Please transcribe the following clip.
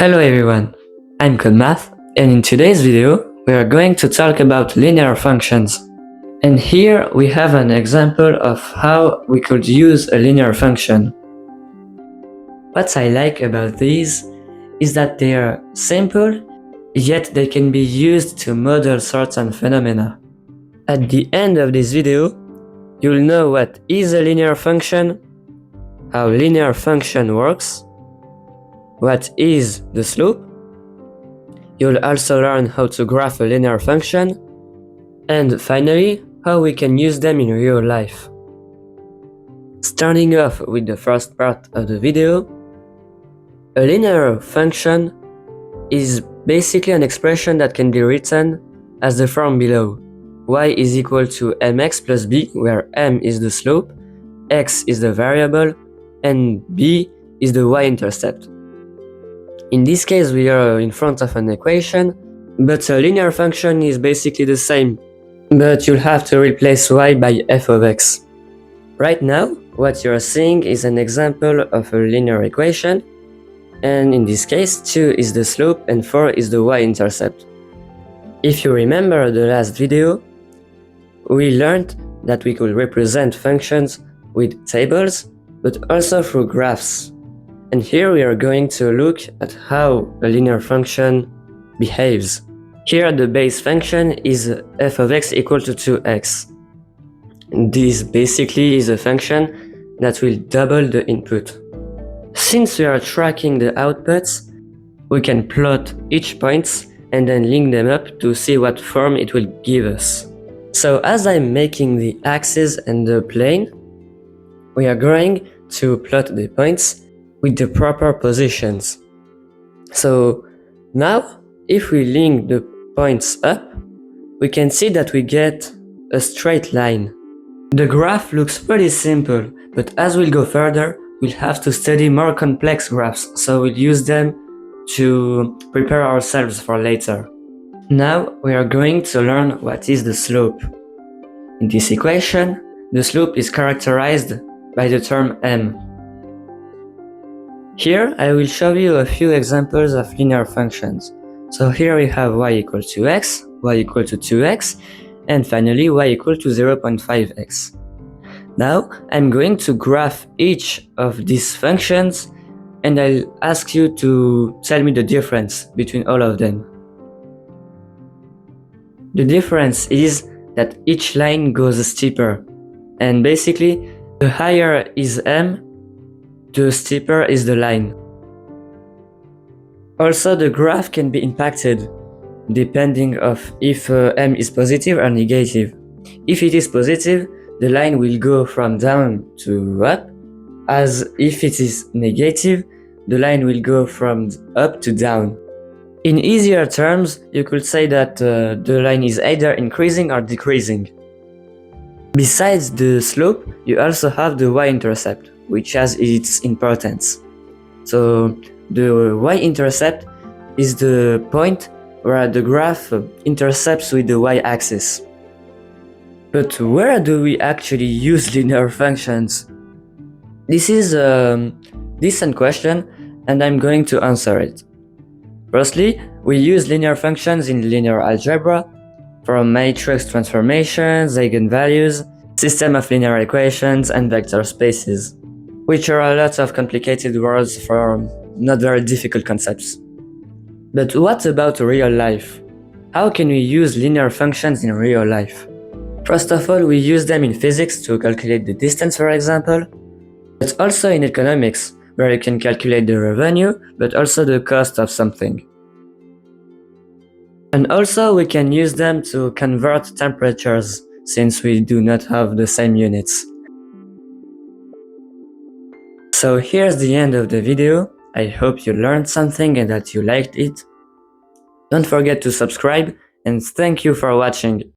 Hello everyone, I'm Math, and in today's video we are going to talk about linear functions. And here we have an example of how we could use a linear function. What I like about these is that they are simple, yet they can be used to model certain phenomena. At the end of this video, you'll know what is a linear function, how linear function works, what is the slope. You'll also learn how to graph a linear function, and finally, how we can use them in real life. Starting off with the first part of the video, a linear function is basically an expression that can be written as the form below. Y is equal to mx plus b, where m is the slope, x is the variable, and b is the y-intercept. In this case, we are in front of an equation, but a linear function is basically the same, but you'll have to replace y by f of x. Right now, what you're seeing is an example of a linear equation, and in this case, 2 is the slope and 4 is the y-intercept. If you remember the last video, we learned that we could represent functions with tables, but also through graphs. And here we are going to look at how a linear function behaves. Here the base function is f of x equal to 2x. This basically is a function that will double the input. Since we are tracking the outputs, we can plot each point and then link them up to see what form it will give us. So as I'm making the axis and the plane, we are going to plot the points with the proper positions. So now, if we link the points up, we can see that we get a straight line. The graph looks pretty simple, but as we'll go further, we'll have to study more complex graphs, so we'll use them to prepare ourselves for later. Now we are going to learn what is the slope. In this equation, the slope is characterized by the term m. Here I will show you a few examples of linear functions. So here we have y equal to x, y equal to 2x, and finally y equal to 0.5x. Now I'm going to graph each of these functions, and I'll ask you to tell me the difference between all of them. The difference is that each line goes steeper, and basically the higher is m, the steeper is the line. Also, the graph can be impacted depending of if m is positive or negative. If it is positive, the line will go from down to up, as if it is negative, the line will go from up to down. In easier terms, you could say that the line is either increasing or decreasing. Besides the slope, you also have the y-intercept, which has its importance. So the y-intercept is the point where the graph intercepts with the y-axis. But where do we actually use linear functions? This is a decent question, and I'm going to answer it. Firstly, we use linear functions in linear algebra, from matrix transformations, eigenvalues, system of linear equations, and vector spaces, which are a lot of complicated words for not very difficult concepts. But what about real life? How can we use linear functions in real life? First of all, we use them in physics to calculate the distance, for example, but also in economics, where you can calculate the revenue, but also the cost of something. And also we can use them to convert temperatures, since we do not have the same units. So here's the end of the video. I hope you learned something and that you liked it. Don't forget to subscribe, and thank you for watching.